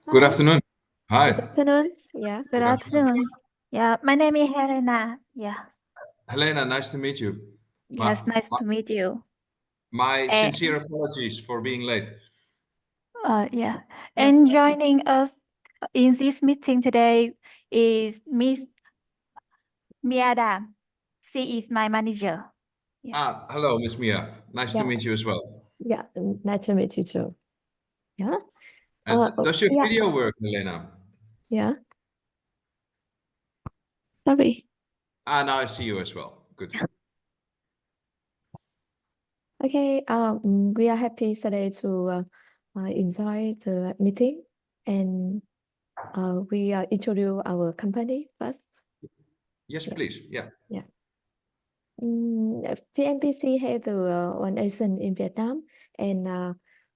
Good Hi, afternoon. good Hi. afternoon. Yeah, good Good afternoon. afternoon. Yeah, my name is Helena. Yeah, Helena, nice to meet you. My, yes, nice my, to meet you. my sincere And apologies for being late. yeah, and joining us in this meeting today is Miss Miada. She is my manager. Yeah, Hello, Miss Mia. Nice to Yeah, meet you as well. nice to meet you too. Yeah. And does your Yeah. video work, Helena? Yeah. Sorry. Now I see you as well. Good. Okay. We are happy today to enjoy the meeting, and we introduce our company first. Yes, Yeah. please. Yeah. Yeah. PNPC has one agent in Vietnam, and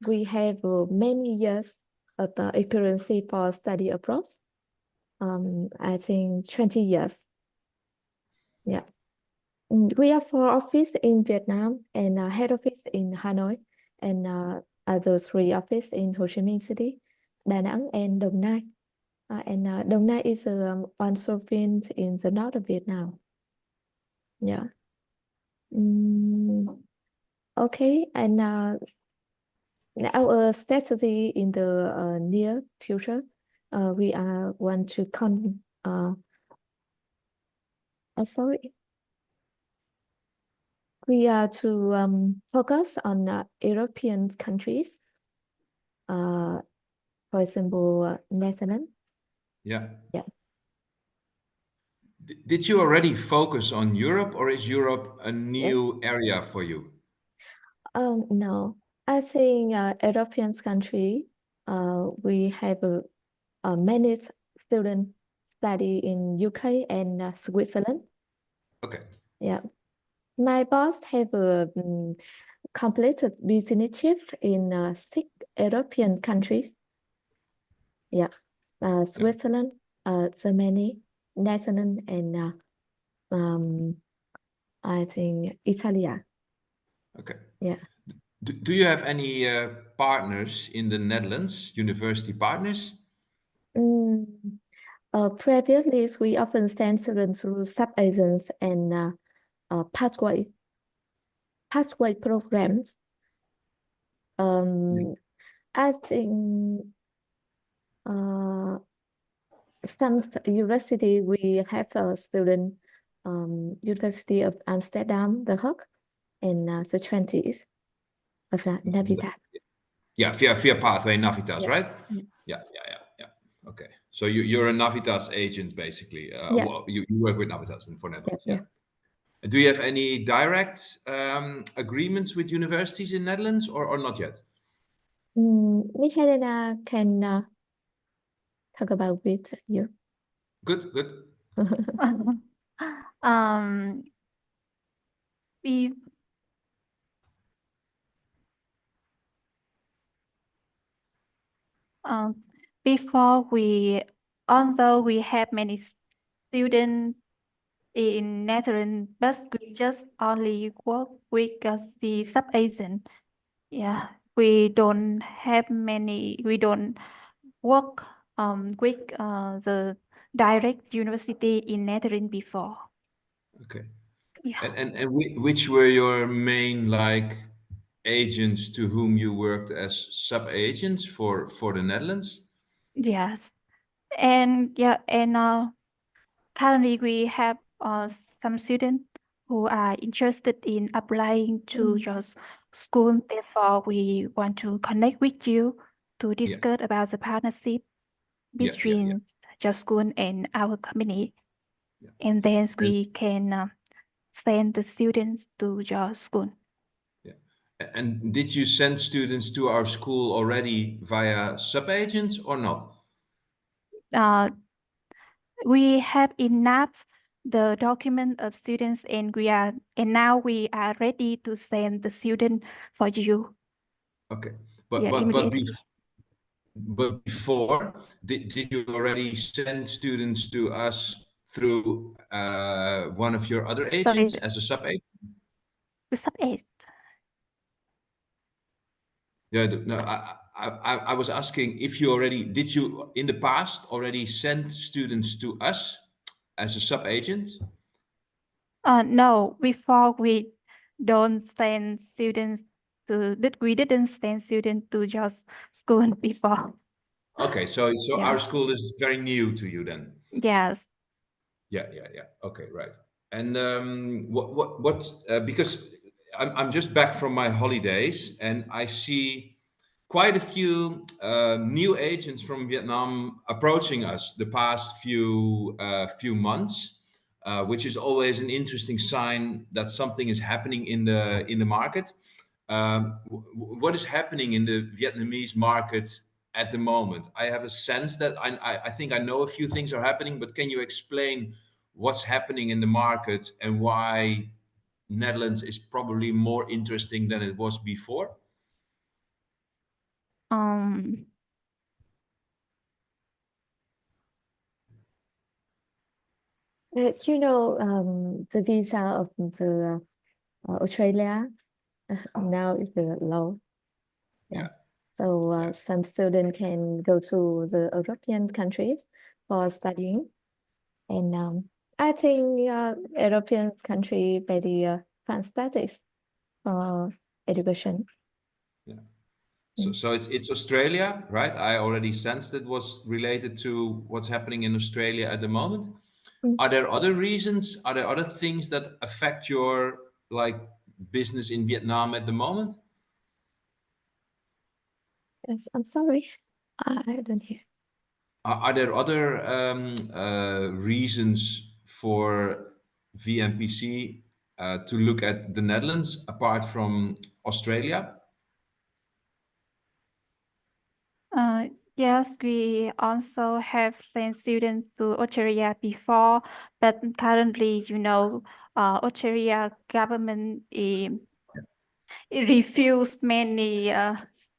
we have many years of experience for study abroad. I think 20 years. Yeah. We have four office in Vietnam and head office in Hanoi and other three office in Ho Chi Minh City, Da Nang and Đồng Nai. And Đồng Nai is one province in the north of Vietnam. Yeah. Okay. And our strategy in the near future, we want to sorry. We are to focus on European countries, for example, Netherlands. Yeah. Yeah. Did you already focus on Europe, or is Europe a Yes. new area for you? No, I think European country, we have many students study in UK and Switzerland. Okay. Yeah. My boss have completed business trip in 6 European countries. Yeah. Switzerland, Germany, Netherlands, and um, I think Italy. Okay. Yeah. Do you have any partners in the Netherlands, university partners? Mm, Previously, we often send students through sub-agents and pathway programs. Yeah. I think uh, some university we have a student, University of Amsterdam, The Hague, and the 20s of Navidad. Yeah, via Pathway Navitas, Yeah. right? Yeah. Yeah. Okay. So you're a Navitas agent, basically. Yeah. Well, you work with Navitas and for Yeah. Netherlands, yeah. Yeah. Do you have any direct agreements with universities in Netherlands or not yet? Miss Helena can talk about with you. Good, good. um, we before we, although we have many students in Netherlands, but we just only work with the sub-agent. Yeah, we don't have many, we don't work with the direct university in Netherlands before. Okay. Yeah. And which were your main like agents to whom you worked as sub-agents for the Netherlands? Yes. And yeah, and currently we have some students who are interested in applying to your school. Therefore, we want to connect with you to Yeah, discuss about the partnership yeah. between your school and our company. Yeah. And then And we can send the students to your school. yeah. And did you send students to our school already via sub-agents or not? Uh, we have enough the document of students and now we are ready to send the student for you. Okay. Yeah, immediately. But before, did you already send students to us through one of your other Sorry, agents as a sub-agent? the sub-8. Yeah, no, I was asking if did you in the past already send students to us as a sub-agent? No, before we don't send students we didn't send students to just school before. Okay, so Yeah. our school is very new to you then. Yes. Yeah. Okay, right. And because I'm just back from my holidays and I see quite a few new agents from Vietnam approaching us the past few months, which is always an interesting sign that something is happening in the market. What is happening in the Vietnamese market at the moment? I have a sense that I think I know a few things are happening, but can you explain what's happening in the market and why Netherlands is probably more interesting than it was before? Um, The visa of the Australia now is low. Yeah. So Yeah. some students can go to the European countries for studying. And I think European country very fantastic for education. Yeah. So it's Australia, right? I already sensed it was related to what's happening in Australia at the moment. Mm. Are there other reasons? Are there other things that affect your like business in Vietnam at the moment? Yes, I'm sorry. I don't hear. Are there other reasons for VNPC to look at the Netherlands apart from Australia? Yes, we also have sent students to Australia before, but currently, Australia government it refused many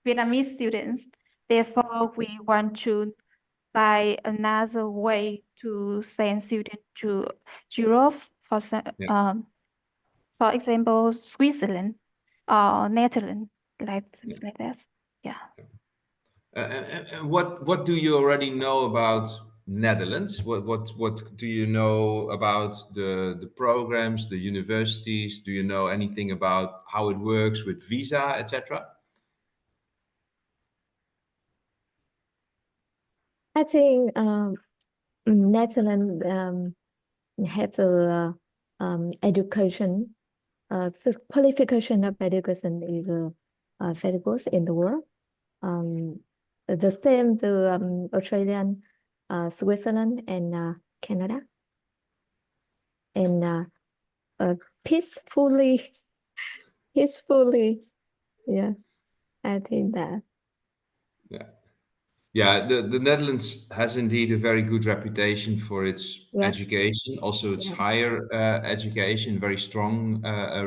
Vietnamese students. Therefore, we want to find another way to send students to Europe, Yeah. for example, Switzerland or Netherlands, Yeah. like that. Yeah. And what do you already know about Netherlands? What do you know about the programs, the universities? Do you know anything about how it works with visa, etc.? I think Netherlands have the education. The qualification of education is very good in the world. The same to Australian, Switzerland, and Canada, and peacefully, peacefully. Yeah, I think that. Yeah. Yeah, the Netherlands has indeed a very good reputation for its Yeah, education, also its yeah, higher education, very strong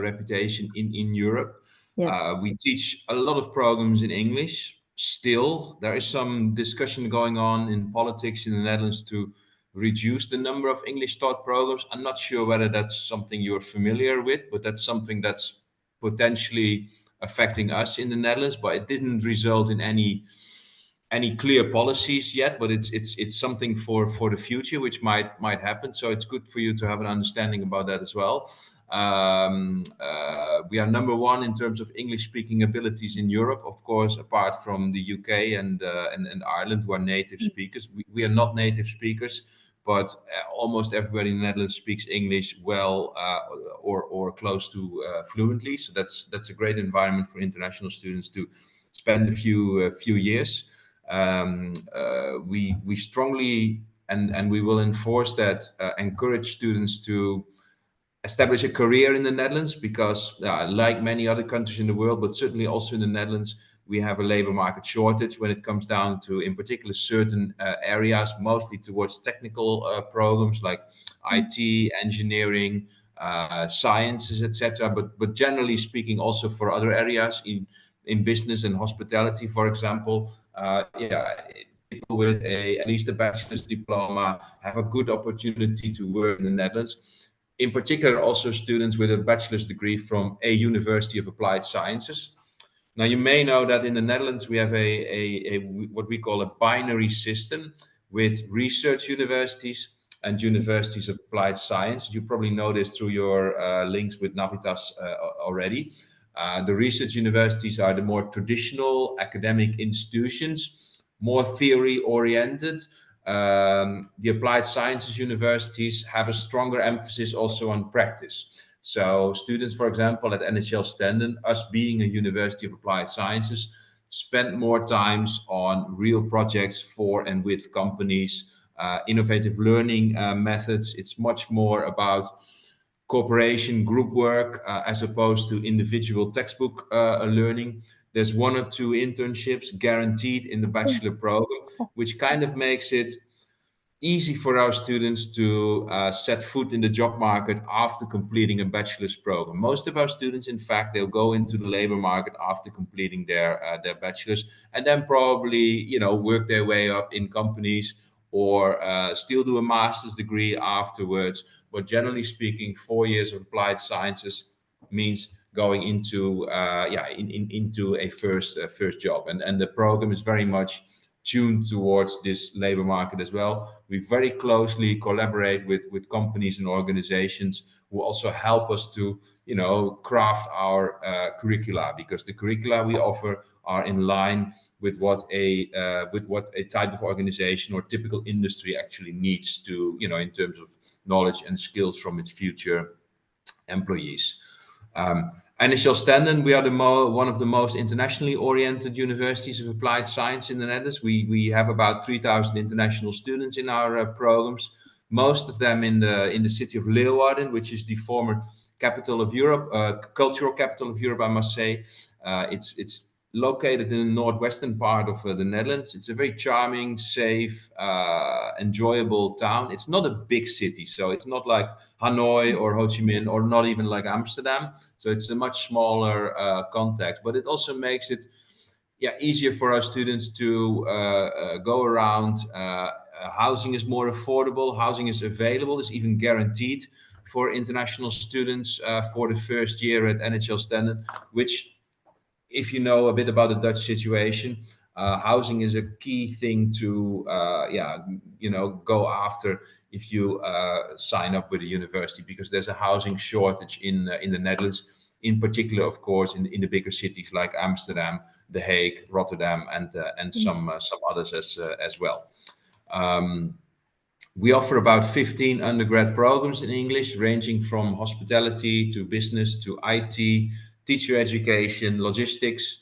reputation in Europe. yeah. We teach a lot of programs in English. Still, there is some discussion going on in politics in the Netherlands to reduce the number of English taught programs. I'm not sure whether that's something you're familiar with, but that's something that's potentially affecting us in the Netherlands. But it didn't result in any clear policies yet, but it's something for the future which might happen. So it's good for you to have an understanding about that as well. We are number one in terms of English speaking abilities in Europe, of course, apart from the UK and Ireland, who are native speakers. We are not native speakers, but almost everybody in the Netherlands speaks English well or close to fluently. So that's a great environment for international students to spend a few years. We strongly and we will enforce that, encourage students to establish a career in the Netherlands because, like many other countries in the world, but certainly also in the Netherlands, we have a labor market shortage when it comes down to, in particular, certain areas, mostly towards technical programs like IT, engineering, sciences, etc. But generally speaking, also for other areas in business and hospitality, for example, people with at least a bachelor's diploma have a good opportunity to work in the Netherlands. In particular, also students with a bachelor's degree from a University of Applied Sciences. Now, you may know that in the Netherlands we have what we call a binary system with research universities and universities of applied science. You probably know this through your links with Navitas already. The research universities are the more traditional academic institutions, more theory oriented. The applied sciences universities have a stronger emphasis also on practice. So students, for example, at NHL Stenden, us being a University of Applied Sciences, spend more times on real projects for and with companies, innovative learning methods. It's much more about cooperation, group work, as opposed to individual textbook learning. There's 1 or 2 internships guaranteed in the bachelor program, which kind of makes it easy for our students to set foot in the job market after completing a bachelor's program. Most of our students, in fact, they'll go into the labor market after completing their bachelor's, and then probably work their way up in companies or still do a master's degree afterwards. But generally speaking, 4 years of applied sciences means going into into a first job, and the program is very much tuned towards this labor market as well. We very closely collaborate with companies and organizations who also help us to, craft our curricula, because the curricula we offer are in line with what a type of organization or typical industry actually needs to, in terms of knowledge and skills from its future employees. NHL Stenden, we are one of the most internationally oriented universities of applied science in the Netherlands. We have about 3,000 international students in our programs, most of them in the city of Leeuwarden, which is the former capital of Europe, cultural capital of Europe, I must say. It's located in the northwestern part of the Netherlands. It's a very charming, safe, enjoyable town. It's not a big city, so it's not like Hanoi or Ho Chi Minh, or not even like Amsterdam. So it's a much smaller context, but it also makes it easier for our students to go around. Housing is more affordable. Housing is available. It's even guaranteed for international students for the first year at NHL Stenden, which, if you know a bit about the Dutch situation, housing is a key thing to go after if you sign up with a university, because there's a housing shortage in the Netherlands, in particular, of course, in the bigger cities like Amsterdam, The Hague, Rotterdam, and some others as well. We offer about 15 undergrad programs in English, ranging from hospitality to business to IT, teacher education, logistics,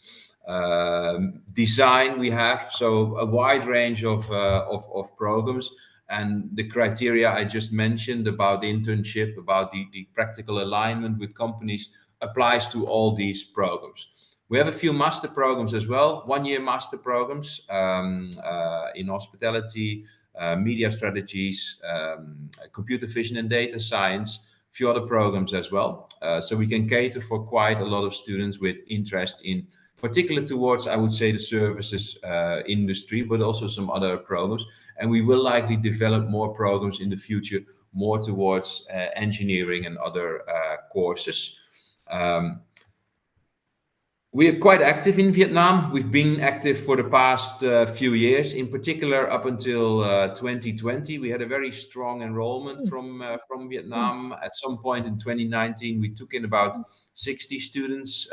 design. We have so a wide range of programs, and the criteria I just mentioned about the internship, about the practical alignment with companies, applies to all these programs. We have a few master programs as well, 1-year master programs in hospitality, media strategies, computer vision and data science, a few other programs as well. So we can cater for quite a lot of students with interest in particular towards, I would say, the services industry, but also some other programs. And we will likely develop more programs in the future, more towards engineering and other courses. We are quite active in Vietnam. We've been active for the past few years. In particular, up until 2020, we had a very strong enrollment from Vietnam. At some point in 2019, we took in about 60 students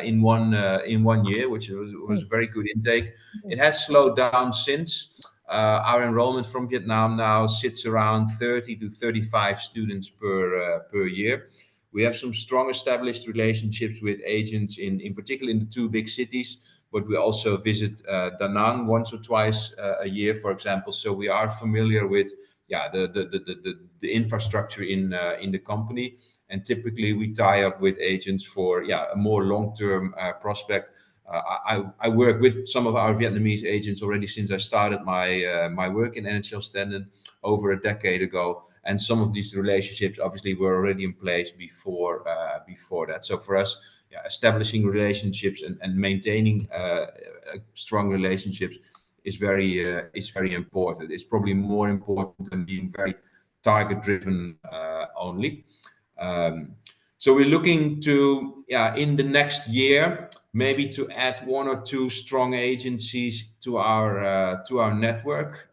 in one year, which was a very good intake. It has slowed down since. Our enrollment from Vietnam now sits around 30 to 35 students per year. We have some strong established relationships with agents in particular in the 2 big cities, but we also visit Da Nang once or twice a year, for example. So we are familiar with the infrastructure in the company, and typically we tie up with agents for a more long-term prospect. I work with some of our Vietnamese agents already since I started my work in NHL Stenden over a decade ago, and some of these relationships obviously were already in place before that. So for us, establishing relationships and maintaining strong relationships is very important. It's probably more important than being very target driven only. So we're looking to in the next year maybe to add one or two strong agencies to our network,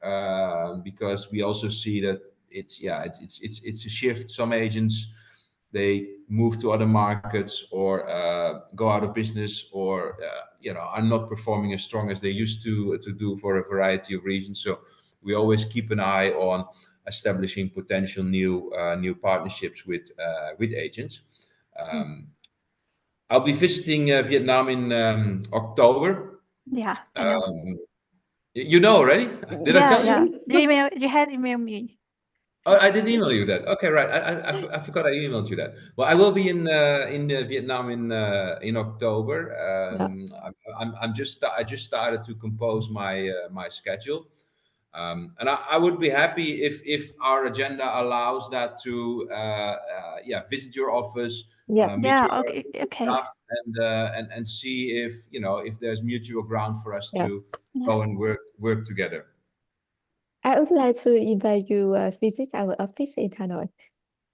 because we also see that it's a shift. Some agents, they move to other markets or go out of business, or are not performing as strong as they used to do for a variety of reasons. So we always keep an eye on establishing potential new partnerships with agents. I'll be visiting Vietnam in October. Yeah, I know. You know already? Did I Yeah, tell yeah. you? You had emailed me. Oh, I did email you that. Okay, right. I forgot I emailed you that. Well, I will be in Vietnam in October. Yeah. I just started to compose my schedule, and I would be happy if our agenda allows that to visit your office, Yeah. meet Yeah, your okay, okay. staff, and see if there's mutual ground for us Yeah. to Yeah, go and work together. I would like to invite you visit our office in Hanoi.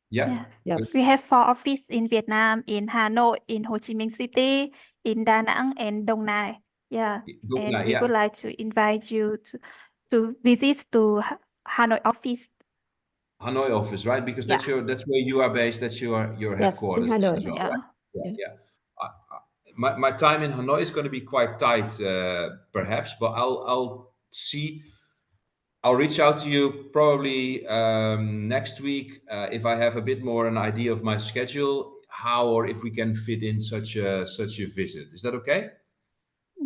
Yeah. yeah. Yeah. We have 4 offices in Vietnam, in Hanoi, in Ho Chi Minh City, in Da Nang, and Dong Nai. Yeah, Good and night. we Yeah. would like to invite you to visit to Hanoi office. Hanoi office, right? Because Yeah, that's where you are based. That's your Yes, in headquarters as Hanoi. well, yeah, right? Yeah, Yeah. yeah. My time in Hanoi is going to be quite tight, perhaps, but I'll see. I'll reach out to you probably next week if I have a bit more an idea of my schedule, how or if we can fit in such a visit. Is that okay?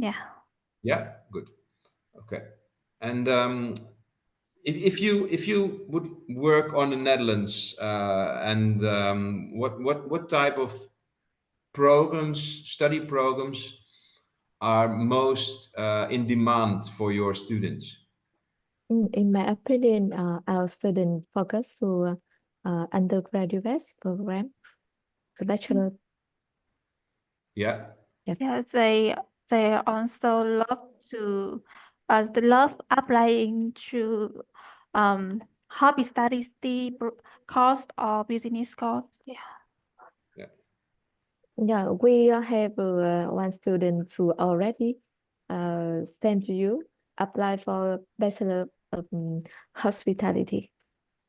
yeah. Yeah, good. Okay. And if you would work on the Netherlands, and what type of study programs are most in demand for your students? In my opinion, our student focus to undergraduate program, the bachelor. Yeah. Yeah. Yeah, they also love to they love applying to hobby studies course or business course. Yeah. Yeah. Yeah, we have one student who already sent to you apply for Bachelor of Hospitality.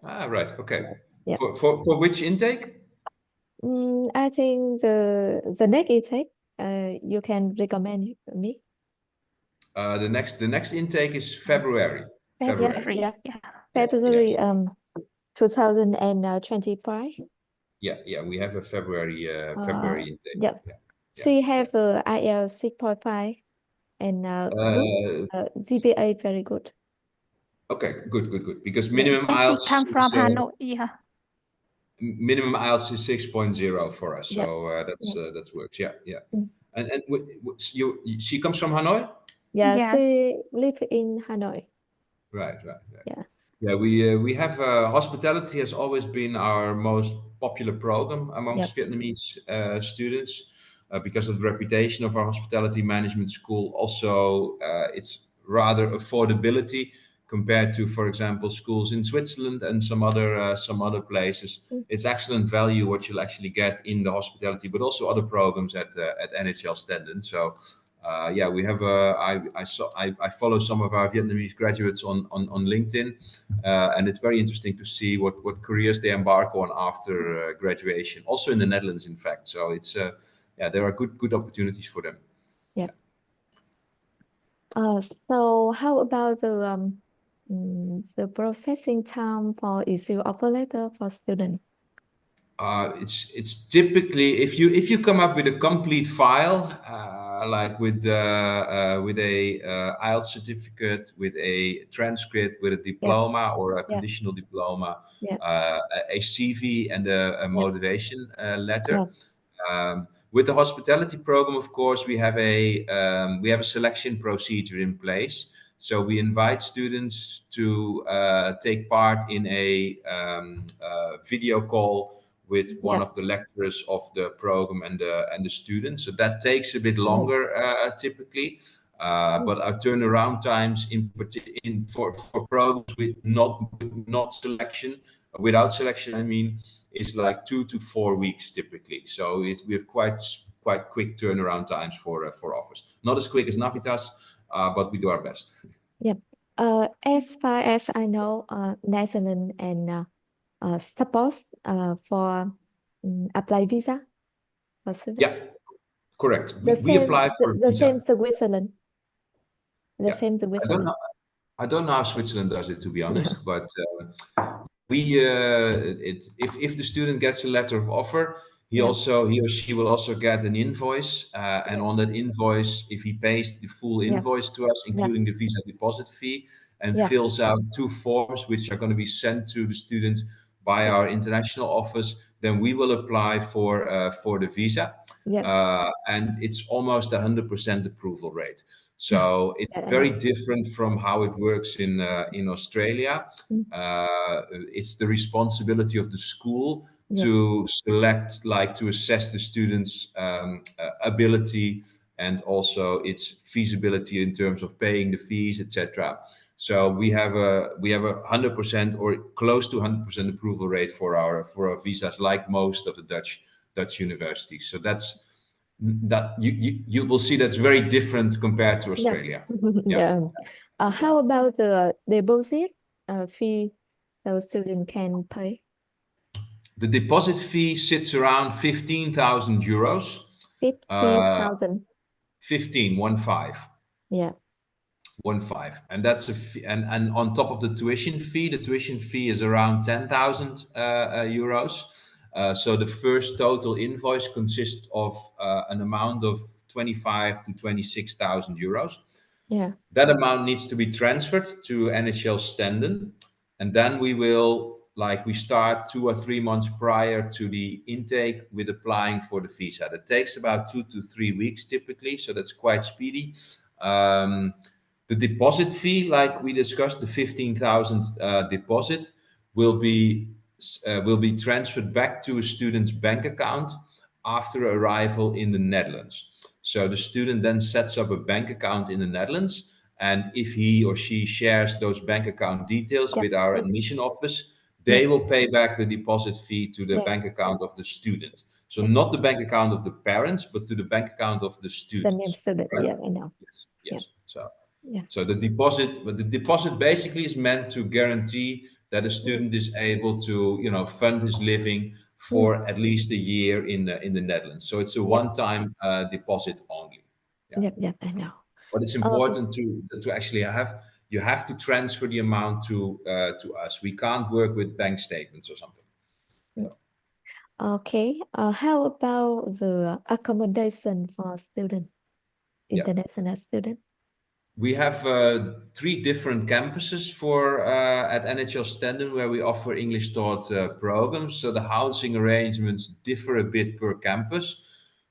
Right. Okay. Yeah. For which intake? I think the next intake you can recommend me. The next intake is February. Yeah, February. yeah, February. Yeah. Yeah. Yeah. February 2025. Yeah. We have a February intake. Yeah. Yeah. Yeah. She Yeah. have IELTS 6.5 and good Uh, GPA very good. okay. Good. Because Yeah. minimum And she IELTS come from is Hanoi. Yeah. minimum IELTS is 6.0 for us, Yeah. so Yeah. that works. Yeah, yeah. Mm. And she comes from Hanoi, Yeah, Yes. she live in Hanoi. right? Yeah. Yeah, we have hospitality has always been our most popular program Yep. amongst Vietnamese students because of the reputation of our hospitality management school. Also, it's rather affordability compared to, for example, schools in Switzerland and some other places. Mm. It's excellent value what you'll actually get in the hospitality, but also other programs at NHL Stenden. So yeah, we have I follow some of our Vietnamese graduates on LinkedIn, and it's very interesting to see what careers they embark on after graduation. Also in the Netherlands, in fact. So it's yeah, there are good opportunities for them. Yeah. So how about the processing time for issue offer letter for students? It's typically if you come up with a complete file, like with a IELTS certificate, with a transcript, with a Yeah. diploma or a Yeah. conditional diploma, Yeah. a CV and a Yeah. motivation Yeah. letter. With the hospitality program, of course, we have a selection procedure in place. So we invite students to take part in a video call with one Yeah. of the lecturers of the program and the students. So that takes a bit Oh. longer typically. But our turnaround times for programs without selection, I mean, is like 2 to 4 weeks typically. So we have quite quick turnaround times for offers. Not as quick as Navitas, but we do our best. Yep. As far as I know, Netherlands and suppose for apply visa for student. Yeah, correct. The We same, apply for a the visa. same Switzerland. The Yeah, same Switzerland. I don't know how Switzerland does it, to be honest, Yeah. but if the student gets a letter of offer, he Yeah. or she will also get an invoice, and on that invoice, if he pays the full Yeah. invoice to us, including the visa deposit fee, and Yeah. fills out 2 forms which are going to be sent to the student by our international office, then we will apply for the visa, Yeah. and it's almost 100% approval rate. Yeah. So it's That I very know. different from how it works in Australia. Mm. It's the responsibility of the school Yeah. to select, like to assess the student's ability and also its feasibility in terms of paying the fees, etc. So we have a 100% or close to 100% approval rate for our visas, like most of the Dutch universities. So that you will see that's very different compared to Yeah. Australia. Yeah. Yeah. How about the deposit fee those students can pay? The deposit fee sits around 15,000 euros. 50,000. 15, 15. Yeah. 15, and that's a fee, and on top of the tuition fee is around 10,000 euros. So the first total invoice consists of an amount of 25 to 26,000 euros. Yeah. That amount needs to be transferred to NHL Stenden, and then we start 2 or 3 months prior to the intake with applying for the visa. That takes about 2 to 3 weeks typically, so that's quite speedy. The deposit fee, like we discussed, the 15,000 deposit will be transferred back to a student's bank account after arrival in the Netherlands. So the student then sets up a bank account in the Netherlands, and if he or she shares those bank account details Yeah. with our Yeah. admission office, they will pay back the deposit fee to the Yeah. bank account of the student. So Yeah. not the bank account of the parents, but to the bank account of the The name students. student. Right? Yeah, I know. Yes. Yeah. Yes. So Yeah. the deposit basically is meant to guarantee that a student is able to, fund his living for at least a year in the Netherlands. So it's a Yeah. one-time deposit only. Yeah. Yeah. Yeah, I know. But it's important to actually have to transfer the amount to us. We can't work with bank statements or something. So, Okay. How about the accommodation for student, yeah. international student? We have 3 different campuses at NHL Stenden where we offer English taught programs. So the housing arrangements differ a bit per campus.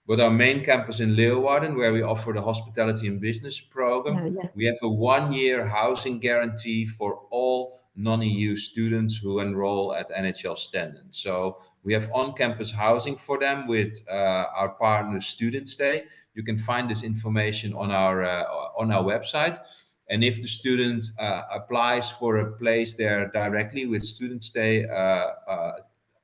But our main campus in Leeuwarden, where we offer the hospitality and business program, Yeah. we have a 1-year housing guarantee for all non-EU students who enroll at NHL Stenden. So we have on-campus housing for them with our partner Student Stay. You can find this information on our website. And if the student applies for a place there directly with Student Stay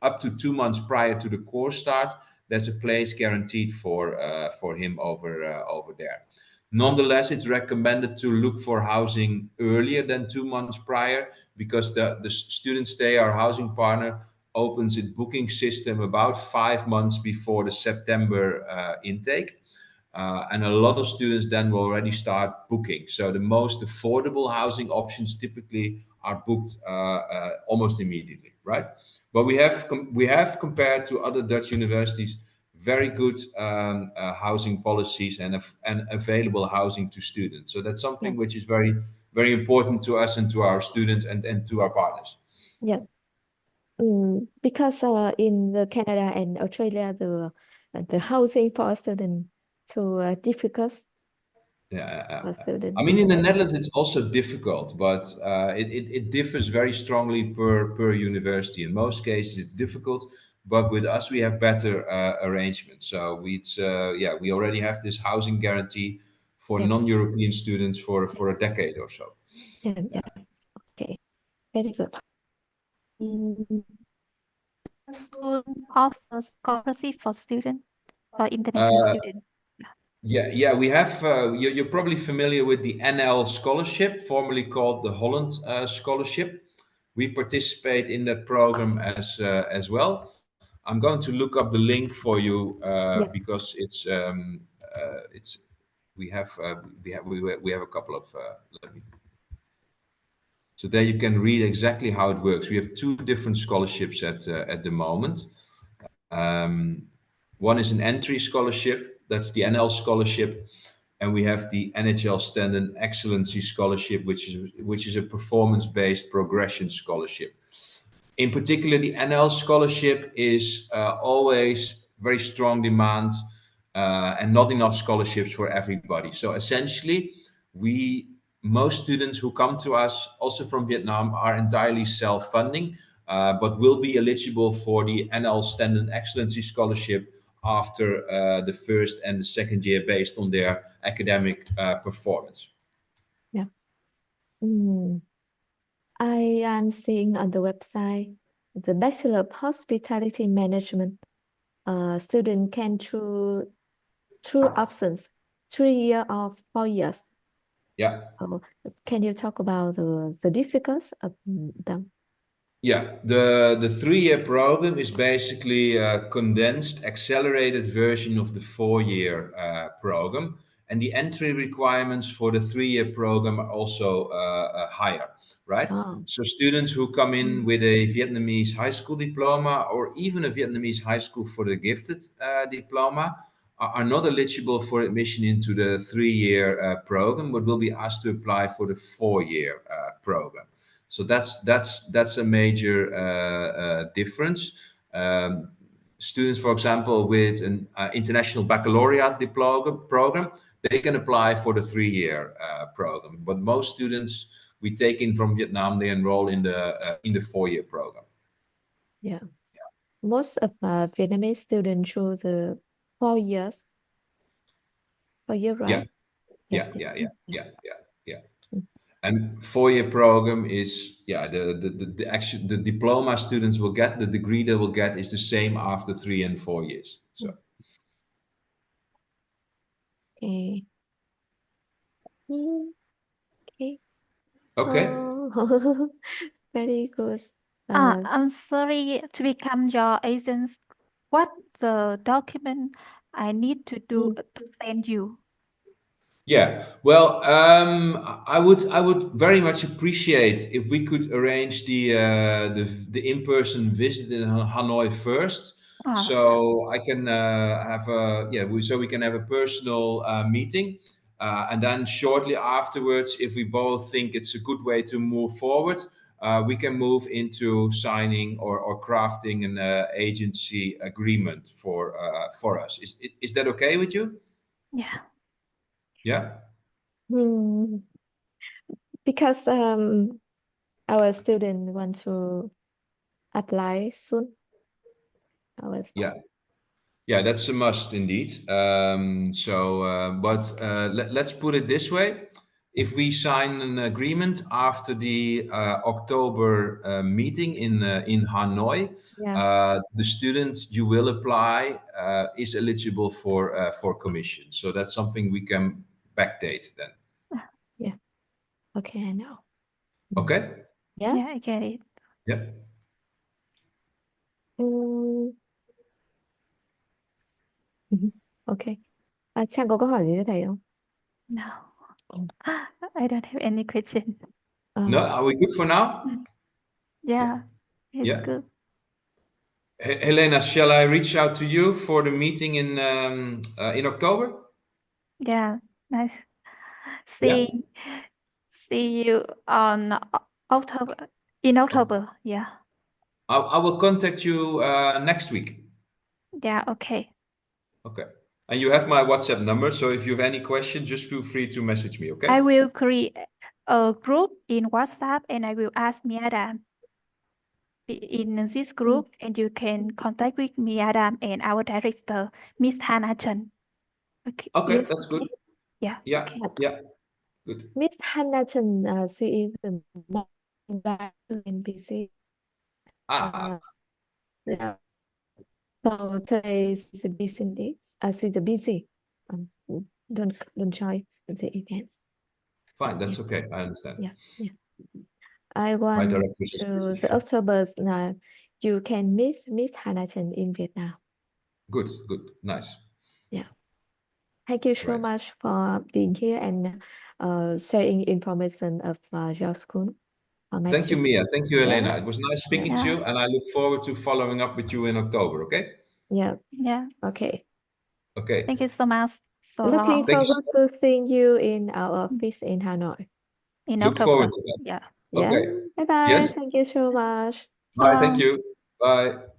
up to 2 months prior to the course start, there's a place guaranteed for him over there. Nonetheless, it's recommended to look for housing earlier than 2 months prior because the Student Stay, our housing partner, opens its booking system about 5 months before the September intake. And a lot of students then will already start booking. So the most affordable housing options typically are booked almost immediately, right? But we have compared to other Dutch universities very good housing policies and available housing to students. So that's something which is very, very important to us and to our students and to our partners. Yeah. Because in the Canada and Australia, the housing for students too difficult for students. I mean, in the Netherlands, it's also difficult, but it differs very strongly per university. In most cases, it's difficult, but with us, we have better arrangements. So we already have this housing guarantee for Yeah. non-European students for a decade or so. Yeah. Okay. Very good. School offers scholarship for students. for international Uh, students? yeah, we have. You're probably familiar with the NL Scholarship, formerly called the Holland Scholarship. We participate in that program as well. I'm going to look up the link for you Yeah. because it's we have a couple of let me. So there you can read exactly how it works. We have two different scholarships at the moment. Um, One is an entry scholarship, that's the NL scholarship, and we have the NHL Stenden Excellency Scholarship, which is a performance-based progression scholarship. In particular, the NL scholarship is always very strong demand and not enough scholarships for everybody. So essentially, we most students who come to us, also from Vietnam, are entirely self-funding, but will be eligible for the NL Standen Excellency Scholarship after the first and the second year based on their academic performance. Yeah. Mm. I am seeing on the website the Bachelor of Hospitality Management. Student can choose two options, 3 year or 4 years. Yeah. Oh, can you talk about the difficulties of them? Yeah, the 3 year program is basically a condensed, accelerated version of the 4 year program, and the entry requirements for the 3 year program are also higher, right? Oh, So students who come in with a Vietnamese high school diploma or even a Vietnamese high school for the gifted diploma are not eligible for admission into the 3 year program, but will be asked to apply for the 4 year program. So that's a major difference. Students, for example, with an international baccalaureate diploma program, they can apply for the 3 year program. But most students we take in from Vietnam, they enroll in the 4 year program. yeah. Most of Vietnamese students choose the 4 years. 4 year, Yeah, right? Yeah, yeah, yeah, yeah, yeah, yeah. yeah, yeah, yeah. Mm. And 4 year program is the actual the diploma students will get, the degree they will get is the same after 3 and 4 years. So Okay. Mm, okay. okay. Oh, very good. Uh, I'm sorry, to become your agent, what the document I need to do mm, to send you? Yeah, well, I would very much appreciate if we could arrange the in-person visit in Hanoi first, Yeah. so I can have a so we can have a personal meeting, and then shortly afterwards, if we both think it's a good way to move forward, we can move into signing or crafting an agency agreement for us. Is that okay with you? Yeah. Yeah. mm, because our student want to apply soon. Our Yeah. Yeah, that's a must indeed. Let's put it this way. If we sign an agreement after the October meeting in Hanoi, yeah, the student you will apply is eligible for commission. So that's something we can backdate then. yeah. Okay, I know. Mm. Okay? Yeah. Yeah, I get it. Yeah. Mm, ok. Trang có câu hỏi gì cho thầy không? No, Ừ. I don't have any question. No, Ờ, are we good for now? Yeah, it's Yeah. good. Helena, shall I reach out to you for the meeting in October? Yeah, nice. Yeah. See you on October. In October. Yeah. I will contact you next week. Yeah, okay. Okay. And you have my WhatsApp number, so if you have any question, just feel free to message me, I okay? will create a group in WhatsApp and I will ask Miadam in this group and you can contact with Miadam and our director, Miss Hannah Chen. Okay. Okay, Yes. that's good. Yeah. Yeah, Okay. but yeah, good. Miss Hannah Chen, she is the member in NPC. Ah, Yeah. So today is a busy day. So the busy. Um, don't join the event. Fine, that's okay. I understand. Yeah. I My want director is to busy. the October. You can meet Hanachen in Vietnam. Good, nice. Yeah. Thank you so Right. much for being here and sharing information of your school. My Thank you, team. Mia. Thank you, Yeah. Elena. It was nice speaking to you, and I look forward to following up with you in October. Okay. Yeah. Yeah. Okay. Okay. Thank you so much. So Looking Thank you so forward to seeing you in our office in Hanoi. in Look forward October. to that. Yeah. Yeah. Okay. Bye bye. Yes. Thank you so much. Bye. Thank So. you. Bye.